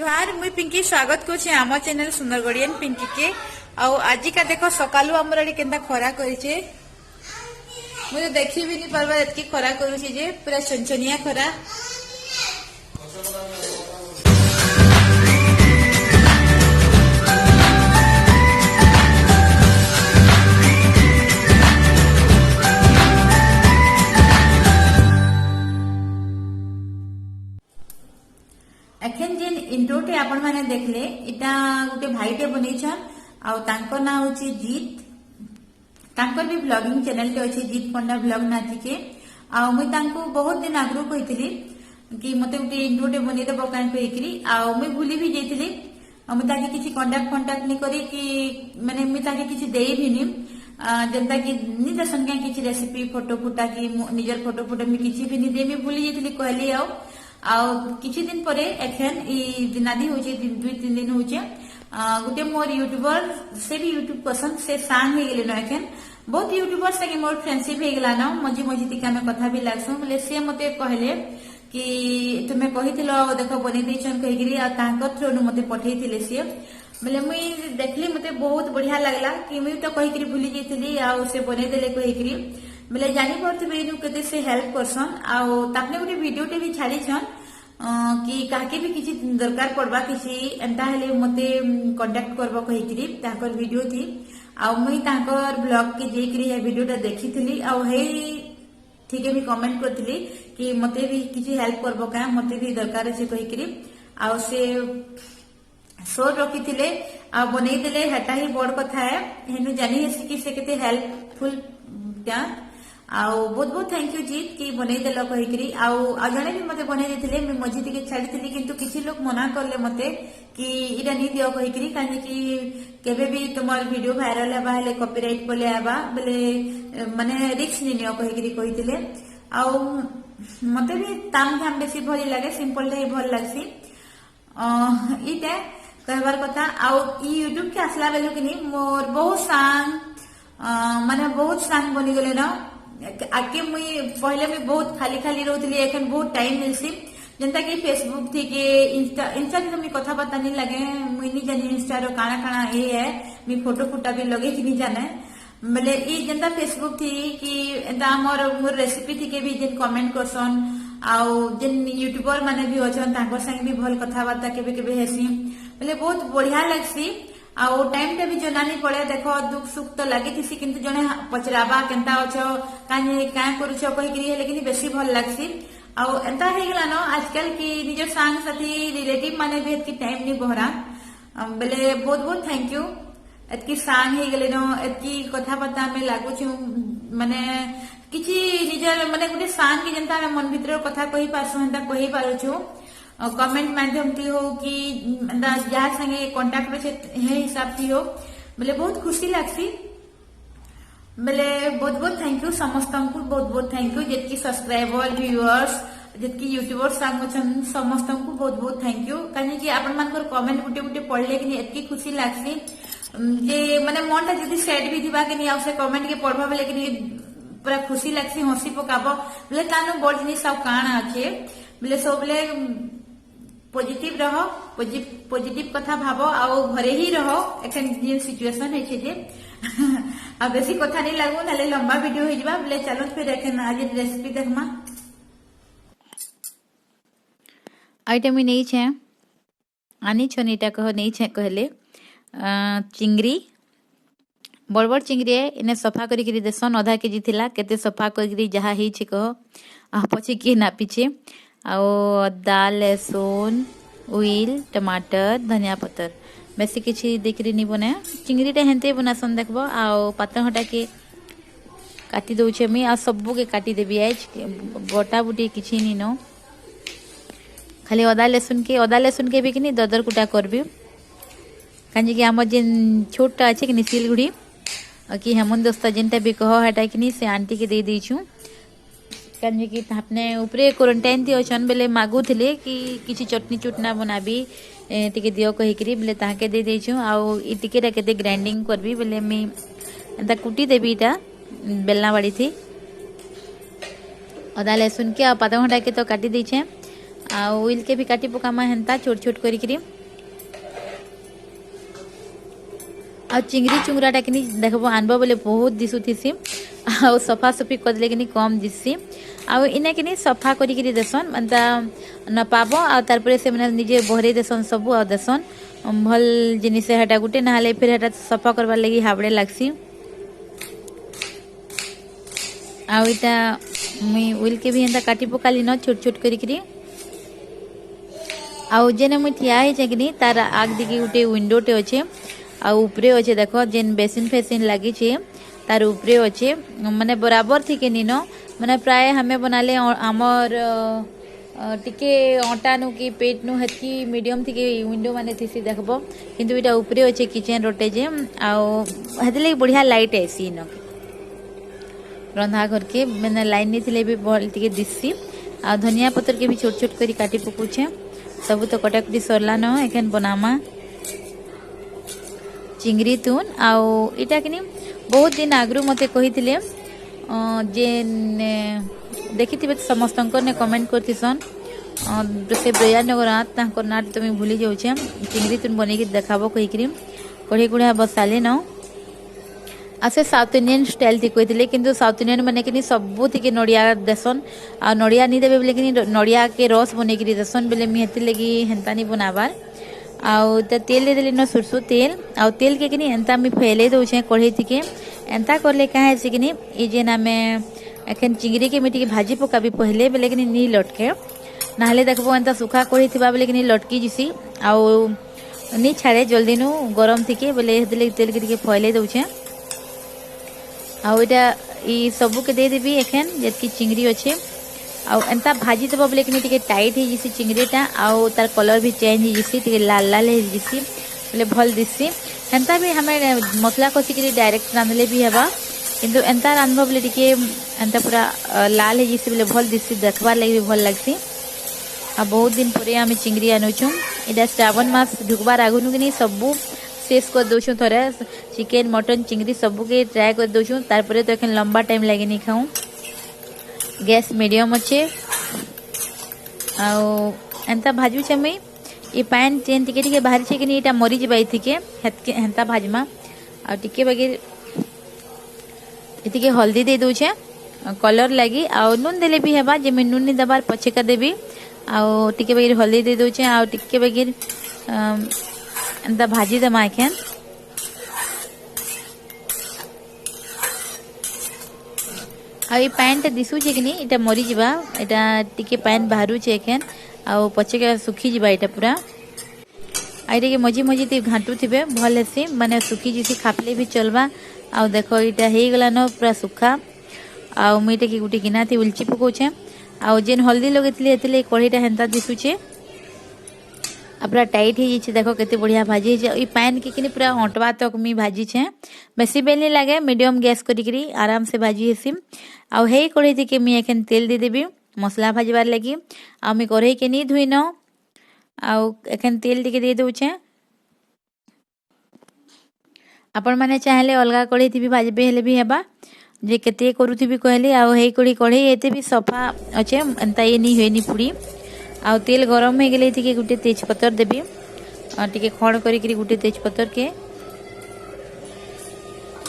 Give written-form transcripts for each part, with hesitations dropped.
जोहार मुई पिंकी स्वागत करछे आम चैनल सुंदर गड़ियन पिंकी के। आज का देखो सकालू आमर केनता खरा करिछे मुझे देखी भी नहीं पारबा एतकी खरा करूछी जे पूरा चंचनिया खरा। एखन जेन इंट्रोटे आपण माने देखले इटा गोटे भाईटे बनेछन आउ तांकर ना होची जीत। तांकर भी ब्लॉगिंग चैनल टे अछि जीत पंडा ब्लॉग नाथी के। आउ मुई तांको बहुत दिन आगरो कहितली कि मते गोटे इंट्रोटे बनै देबो कान कहिकरी आउ मुई भूली भी जेतली। मुई ताके किछि कांटेक्ट नि करी कि माने मुई ताके किछि देई भी नि जनता की निज संज्ञा किछि रेसिपी फोटो फुटा की निजर फोटो फुटा मी किछि भी नि दे मी भूली जेतली कहली आउ किछि दिन परे एखन ई दिनादी होचे 2-3 दिन होचे गोटे मोर यूट्यूबर से भी यूट्यूब पसंद से सांग हे गेले न एखन बहुत यूट्यूबर से मोर फ्रेंडशिप हे गेला न मजी मजी तिका में कथा भी लागसु बोले से मते कहले कि तुमे कहिथिलो देखो बने दैछन कहिगिरी आ तांको थ्रू न मते पठेइथिले से बोले मुई देखली मते बहुत बढ़िया लागला कि मुई तो कहिगिरी भूली जेथिली आ से बने देले कहिगिरी बोले जानी पड़ते इनु केते से हेल्प करसन आउ तापने गोटे वीडियोटे भी छाड़ी छन कि काके भी किसी दरकार पड़बा किसी एंता हेले मते कांटेक्ट करबो कहिकरी ताकर वीडियो थी आउ मुई ताकर ब्लॉग के जेकरी है वीडियोटा देखिथिली आउ हे ठीक है भी कमेंट करथिली कि मते भी किसी हेल्प करबो का मते भी दरकार छै कहिकरी आउ से शोर रखिथिले आ बनै देले हटा ही बड़ कथा है हेनु जानी है कि से केते हेल्पफुल क्या आउ बहुत बहुत थैंक यू जीत कि बनै देलो कहिकरी आउ जने भी मते बनै देथिले मैं मझी टिके छाड़ीथिली किंतु किछि लोग मना करले मते कि इरा नि दियो कहिकरी काहे कि केबे भी तुमार वीडियो वायरल हेबा हेले कॉपीराइट बोले आबा बोले माने रिस्क नि नियो कहिकरी कहिथिले आउ मते भी ताम झाम बेसी भली लागे सिंपल रे भल लागसी इते कहबार कथा आउ ई यूट्यूब के आसला बेलु कि मोर बहुत सांग माने बहुत सांग बनी गेले न आके मुई पहले मैं बहुत खाली खाली रहती एखन बहुत टाइम मिलसी जनता कि फेसबुक थी के इंस्टा तो मैं कथा बार्ता नहीं लगे मुई नहीं जानी इंस्टा रो काना काना ये है मैं फोटो फुटा भी लगे कि नहीं जाने बोले ये जनता फेसबुक थी कि एंता मोर रेसिपी थी के भी जेन कमेंट करसन आउ जेन यूट्यूबर माने भी अछन तांकर संग भी भल कथा बार्ता केबे केबे हेसी बोले बहुत बढ़िया लागसी आउ टाइम टा भी जनानी पड़े देखो दुख सुख तो लगी थी किंतु जने पचराबा केनता अछो काहे काय करूछो कहिकरी हेले कि बेसी भल लागसी आउ एंता हे गेला न आजकल की निजर संग साथी रिलेटिव माने भी एतकी टाइम नि बहरा बोले बहुत बहुत थैंक यू एतकी सांग हे गेले न एतकी कथा बार्ता में लागु छु माने किछि निजर माने गुटे सांग की जनता मन भीतर कथा कहि पासु हंता कहि पारु छु कमेंट माध्यम थी हो कि जहाँ संगे कांटेक्ट में है हिसाब थी हो बोले बहुत खुशी लागसी बोले बहुत बहुत थैंक यू समस्त को बहुत बहुत थैंक यू जितकी सब्सक्राइबर व्यूअर्स जितकी यूट्यूबर सांग समस्त को बहुत बहुत थैंक यू कहीं कि आपण मानकर कमेंट गुटे गुटे पढ़ले कि एतकी खुशी लागसी जे माने मनटा जदी सैड भी दिबा कि आउ से कमेंट के पढ़बा बेले कि पूरा खुशी लागसी हंसी पकाबो बोले तानो बड़ जिनिस सब काना अच्छे बोले सब बोले पॉजिटिव रहो पॉजिटिव कथा भाबो आउ घरे ही रहो एखन जे सिचुएशन है छे जे आ बेसी कथा नहीं लागो नाले लंबा वीडियो हो जिबा बोले चलो फिर एखन आज रेसिपी देखमा आइटम ही नहीं छे आनी छनीटा कह नहीं छे कहले चिंगरी बड़ बड़ चिंगरी इने सफा करी देसन आधा केजी थिला केते सफा करी जहा ही छे कह आ पछे के ना पीछे आओ अदा लहसुन उइल टमाटर धनिया पत्तर बेसी किसी देखरी नहीं बने चिंगरीटा हेंते बनासन देखबो आओ पात्र हटा के काटी दउछे मी आ सबु के काटी देबी आज बोटा बुटी किछि नहीं नो खाली अदा लहसुन के भी कि ददर कुटा करबी कांजी कि हमर जेन छोटा अछि कि सिलगुड़ी कि हेमन दोस्ता जेनटा भी कहो हटा कि से आंटी के दे दैछु कांजी कि आपने ऊपरे क्वारंटाइन थी अछन बेले मागु थिले कि किछि चटनी चुटना बनाबी टिके दियो कहिकरी बेले ताके दे दैछु आउ इ टिकेटा केते ग्राइंडिंग करबी बेले मी एंता कुटी देबी ता बेलना बाड़ी थी अदा लहसुन के पाता घंटा के तो काटी दी छे ऑयल के भी काटी पकामा हेन्ता छोट छोट करी आ चिंगरी चुंगराटा कि देखब आनब बोले बहुत दिशुथी आ सफा सफी करदे कि कम दिसी आउ इना कि सफा करी देसन एंता न पाब आ तार से मैंने निजे बहरे देसन सब आ देसन भल जिनिस हेटा गुटे ना फिर हेटा सफा करवार लगी हाबड़े लागसी आउ इटा मुई उइल के भी एंता काटी पकाली न छोट छोट करी आउ जेने मुई ठिया है कि तार आग दिखे गोटे विंडोटे अच्छे आ उपरे अच्छे देख जेन बेसिन फेसिन लगी तार उपरे अच्छे माने बराबर थी के नीन माने प्राय हमें बनाले आमर टिके अटा नु कि पेट नु हेतकी मीडियम थी के विंडो माने थीसी देखबो किंतु इटा उपरे अच्छे किचन रोटे जे आउ हेतले बढ़िया लाइट ऐसी न रंधा घर के मैंने लाइन नहीं थिले भी भल टिके दिसी आ धनिया पत्र के भी छोट छोट करी काटी पकुछे सब तो कटाकटी सरला न एखन बनामा चिंगरी तुन आउ इटा कि बहुत दिन आगु मते कही जे देखी समस्त ने कमेंट करतीसन से ब्रयानगर नाट तो मुझे भूली जाऊे चिंगरी तुन बनई देखाब कहीकि कढ़े कुढ़ा बसाले न आ से साउथ इंडियन स्टाइल थी कहते किंतु साउथ इंडियन मैंने कि सबू थी नड़िया देसन आ नड़िया नहीं देवे बोले कि नड़िया के रस बनई देसन बोले मुझे हेती लगी हेन्ता नहीं बनाबार आउ तेल दे देली न सुरसु तेल आउ तेल के कि एंता मी फैले दौचे कढ़ई थी के एंता करले कहाँ है कि ये जेन आम एखन चिंगरी के मिट्टी भाजी पकाबी पहले बोले कि नहीं लटके ना देखबो एंता सुखा कढ़ई थी बोले कि लटकी जिसी आउ नहीं छाड़े जल्दी नु गरम थी के बोले हेती तेल के फैले दौचे आउ इटा सबू के दे देवी एखन जतकी चिंगरी अच्छे आउ एंता भाजी देव बोले कि टाइट हो जिसी चिंगरीटा आउ तार कलर भी चेंज हो जिसी लाल लाल हो जिसी बोले भल दिसी एंता भी हमें मसला कषिक डायरेक्ट रांधले भी हेबा किंतु एंता रांधब बोले टिके एंता पूरा लाल हो जिसी बोले भल दिसी देखबार लगी भी भल लगसी आ बहुत दिन पर आम चिंगरी आनुछुं इटा श्रावण मास ढुकबार आगुनु कि सबू शेष कर दौछुं थोड़े चिकेन मटन चिंगरी सबू के ट्राए कर दौछुं तारपरे तो एखन लंबा टाइम लगे नहीं खाऊं गैस मीडियम अच्छे आउ एंता भाजू छे मुई ये पैन चेन टिके टिके बाहरी छे कि इटा मरी जबाई थी के हेंता भाजमा आ टिके बगैर इतिके हल्दी दे दौछे कलर लगी आउ नून देले भी हेबा जे मैं नून नहीं दबार पछे का देवी आउ टिके बगैर हल्दी दे दौछे आउ टिके बगैर एंता भाजी दमा एखन आ पैन टा दिशुचे कि इटा मरी जावा इटा टिके पैन बाहरुचे एखन आउ पछे सुखी जावा इटा पूरा आईटा के मझी मझी ती घाटू थे भल हेसी माने सुखी जिसी खापले भी चलवा आउ देखो इटा हो गला न पूरा सुखा आउ मुझे कि गोटे गिना थी उलची पकाउछे आउ जेन हल्दी लगे हेतले कढ़ईटा हेन्ता दिशुचे आ पूरा टाइट हो जाइए देखो केते बढ़िया भाजी है पैन के कि पूरा हटवा तक मुई भाजी छे बेसी बेल नहीं लगे मीडियम गैस करी आराम से भाजी हेसी आउ हे कढ़ई थी के मुई एखन तेल दे देबी मसला भाजबार लगी आ मुई कढ़ई के नहीं धुई न आउ एखन तेल टिके दे दउछे आपण माने चाहले अलगा कढ़ई थी भी भाजबे हेले भी हेबा जे केते करूथी कहली आउ हे कढ़ई एते भी सफा अच्छे एंता ये नहीं होनी पुड़ी आउ तेल गरम हो गले थी गोटे तेजपतर देवी टिके खड़ करी गोटे तेजपतर के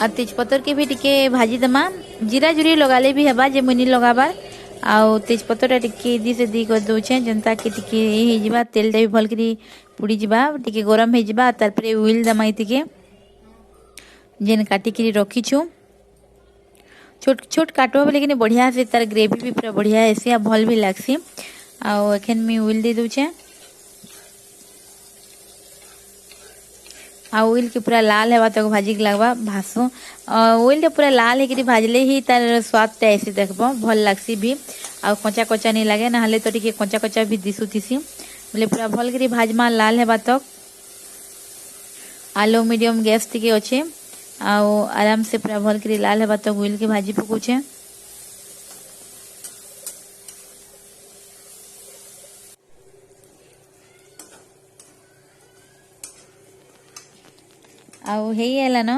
आ तेजपतर के भी टिके भाजी दमा जीरा जुरी लगाले भी हेबा जे मुनी लगाबार आउ तेजपतर टिके दी से दी कर दउछे जनता के टिके हे जिबा तेल भी भल करी पुड़ी जिबा टिके गरम हो जिबा तार परे ऑयल दमाई टिके जेन काटी करी रखी छु छोट छोट काटो लेकिन बढ़िया से तार ग्रेवी भी पूरा बढ़िया हेसी आ भल भी लागसी आउ एखन मी ऑयल दे दउछे आ ऑयल के पूरा लाल हेबा तक भाजी के लगवा भासो ऑयल पूरा लाल है भाजले ही तार स्वाद टा ऐसे देखबो भल लागसी भी आ कच्चा कच्चा नहीं लगे ना तो टिके कच्चा कच्चा भी दिसुथिसी बोले पूरा भल करी भाजमा लाल हेबा तक आलो मीडियम गैस टिके अच्छे आउ आराम से पूरा भल करी लाल हेबा तक ऑयल के भाजी पकाउछे आउ हे आला न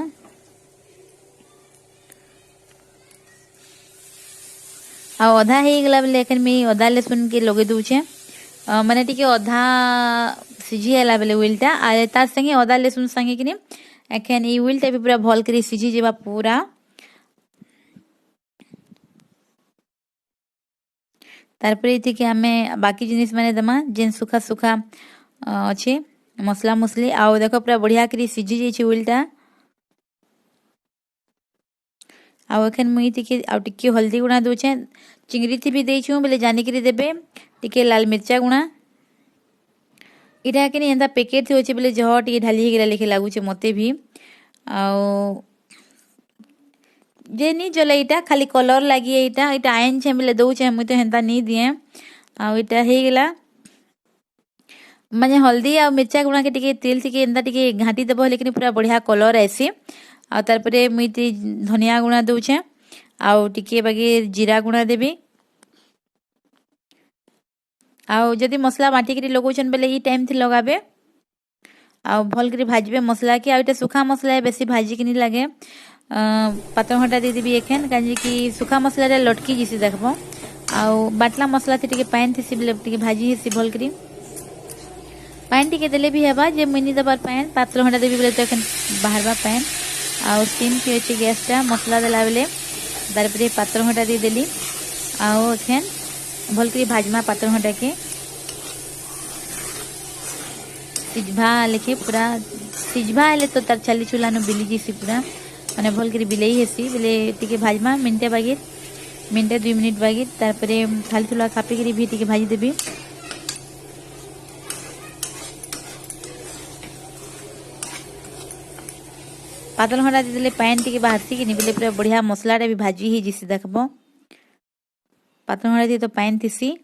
आउ अधा हो गला बोले एखन मैं अदा लहसुन के लगे दउछे माने टिके अधा सिझी हैला बेले उइलटा आ तार संगे अदा लेसुन संगे किनी एखन ई उइलटा भी पूरा भल करी सिझी जेबा पूरा तारपरे थी कि हमें बाकी जिनिस माने दमा जेन सुखा सुखा अच्छे मसला मसली आउ देखो पूरा बढ़िया करी सिझी जाइए उइलटा आउ एखन मुई टिके आउ टिके हल्दी गुणा दउछे चिंगरी थी भी देइछु बेले जानी करी देबे टिके लाल मिर्चा गुणा इटा कि एंता पैकेट थी अच्छे बेले जह टिके ढाली हिगला लेखे लागुचे मते भी आउ जे नी जले इटा खाली कलर लगी इटा इटा आइन छे बेले दउछे मुई तो हेंता नी दिए आउ इटा हेगला माने हल्दी आ मिर्चा गुणा के टिके तेल थी एंता टिके घाटी देबो लेकिन पूरा बढ़िया कलर आसी आ तारपरे मुई धनिया गुणा दउछे आउ टिके बाकी जीरा गुणा देबी आउ जदि मसला बाटी करी लगौछन बेले ई टाइम थी लगाबे आउ भल करी भाजबे मसला के आउ सुखा मसला बेसी भाजी के नी लागे पातळ घंटा दे देबी एखन काजे कि सुखा मसला रे लटकी जिसी देखबो आउ बाटला मसला थी टिके पानी थी बेले टिके भाजी हिसी भल करी पानी टिके देले भी हेबा जे मुनी दबार पानी पातळ घंटा देबी बेले तो एखन बाहरबा पानी आउ स्टीम थी अच्छे गैस टा मसला देला बेले तारपरे पातळ घंटा दे देली आउ एखन भल करी भाजमा पातळ घंटा के सिझभा लेखे पूरा सिझभा हेले तो तार चाली चुलानो बिली जीसी पूरा माने भल करी बिलेई हेसी बेले टिके भाजमा मिनटे 2 मिनिट बागिर तारपरे खाली चुला खापी करी भी टिके भाजी देबी पातल घंटा देले पानी टिके बाहरसी कि बेले पूरा बढ़िया मसलाटा भी भाजी ही जिसी देखबो पातल घंटा दी तो पानी थिसी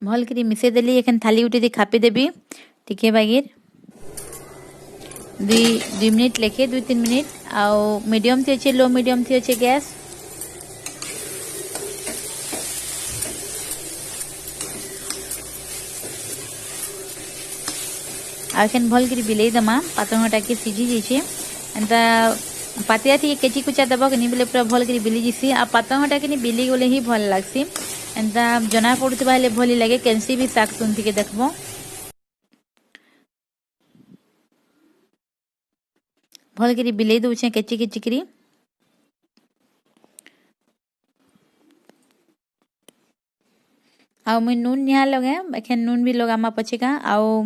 भल करी मिसे देली एखन थाली उठी दी खापी देबी टिके बागिर 2 मिनिट लेखे 2-3 मिनिट आउ मीडियम थी अच्छे लो मीडियम थी अच्छे गैस आखन भल करी बिलेई दमा पातळ घंटा के सिझी जाइए एंता पातिया थी केची कुचा दबा कि बेले पूरा भल करी बिली जिसी आ पातळ घंटा के बिली गले ही भल लागसी एंता जना पड़ुवा हेले भली लगे कैंसी भी साग सुन थी के देखबो भल करी बिलेई दउछे केची केची करी आउ मुई नून निहा लगे एखन नून भी लगामा पछेका आउ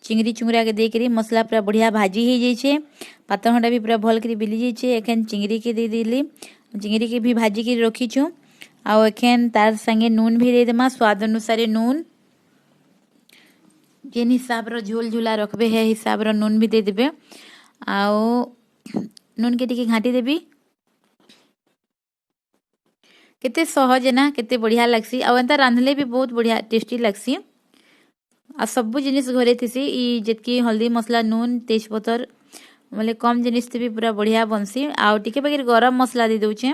चिंगरी चुंगरा के देकरी मसला पूरा बढ़िया भाजी ही जाइए पातळ घंटा भी पूरा भल करी बिली जाइए एखन चिंगरी के दे देली चिंगरी के भी भाजी के रखीछु आउ एखन तार संगे नून भी दे देमा स्वाद अनुसार नून जेन हिसाब रो झोल झुला रखबे है हिसाब रो नून भी दे देबे आउ नून के टिके घाटी देबी केते सहज ना केते बढ़िया लगसी आ एंता रांधले भी बहुत बढ़िया टेस्टी लगसी आ सब जिनिस घरे थीसी ई जेतकी हल्दी मसला नून तेजपतर मतलब कम जिनिस भी पूरा बढ़िया बनसी आउ टिके बगैर गरम मसला दे दउछे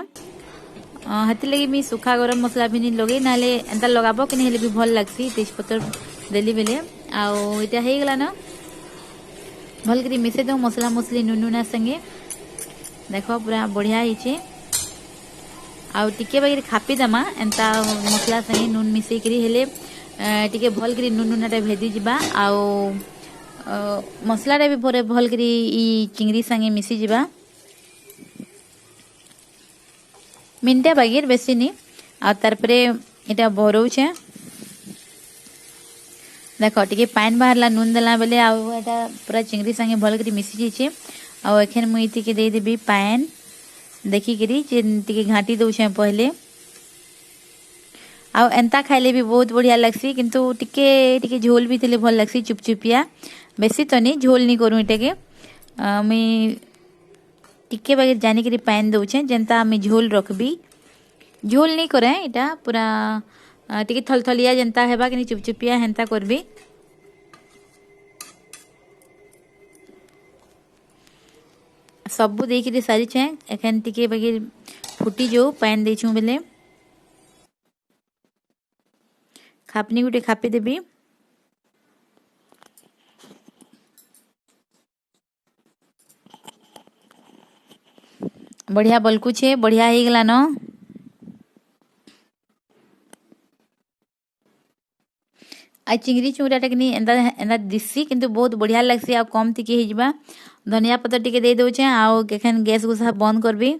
हाथी लगी मी सुखा गरम मसला भी नहीं लगे ना एंता लगाबो कि नहीं भी भल लगसी तेजपतर देली बेले आउ इटा हे गला ना भल करी मिसे दो मसला मसली नून नूना संगे देखो पूरा बढ़िया हिचे आउ टिके बगैर खापी दमा एंता मसला संगे नून मिसे करी हेले टिके भल करी नून नूनाटा भेदी जिबा आउ मसलाटा भी भरे भल करी ई चिंगरी संगे मिसी जिबा मिनटे बगैर बेसी नी आ तारपरे इटा भरौछे देखो टिके पानी बाहरला नून देला बेले आउ एटा पूरा चिंगरी संगे भल करी मिसी जाइए आउ एखन मुई टिके दे देबी पानी देखी करी टिके घाटी दउछे पहले आउ एंता खाइले भी बहुत बढ़िया लगसी किंतु टिके टिके झोल भी थिले भल लगसी चुपचुपिया बेसी तो नहीं झोल नहीं करूँ इटे के मुई टिके बगैर जानी करी पानी दउछे जेंता मैं झोल रखबी झोल नहीं करे इटा पूरा टिके थलथलिया जेंता हेबा कि चुपचुपिया हेंता करबी सबू देख सारी छे एखन टिके बगैर फुटी जो पानी देछू बेले खापनी गुटे खापी देबी बढ़िया बलकुछे बढ़िया हो गला न आ चिंगरी चुंगराटा कि एंदा एंदा दिसी किंतु बहुत बढ़िया लगसी आ कम तिके हे जिबा धनिया पत्ता टिके दे दोचे आ केखन गैस को सब बंद करबी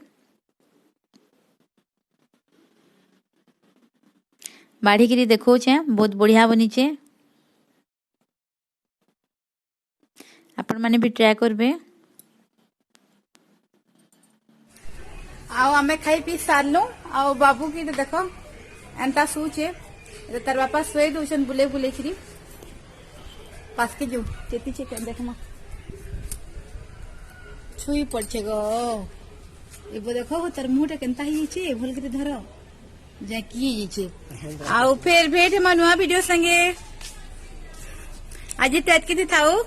बाढ़ी किरी देखौछे बहुत बढ़िया बनीचे आपण माने भी ट्राई करबे आउ आमे खाई पी सारलु आउ बाबू की देखो एंता सूचे तार बापा सोई दउछन बुले बुले खरी पास के जो चेती छे देखमा छुई पड़छे गो एबो देखो तार मुंहटा केनता ही छे भल के धर जा की छे आउ फिर भेट मनुआ वीडियो संगे आज टेट के थाऊ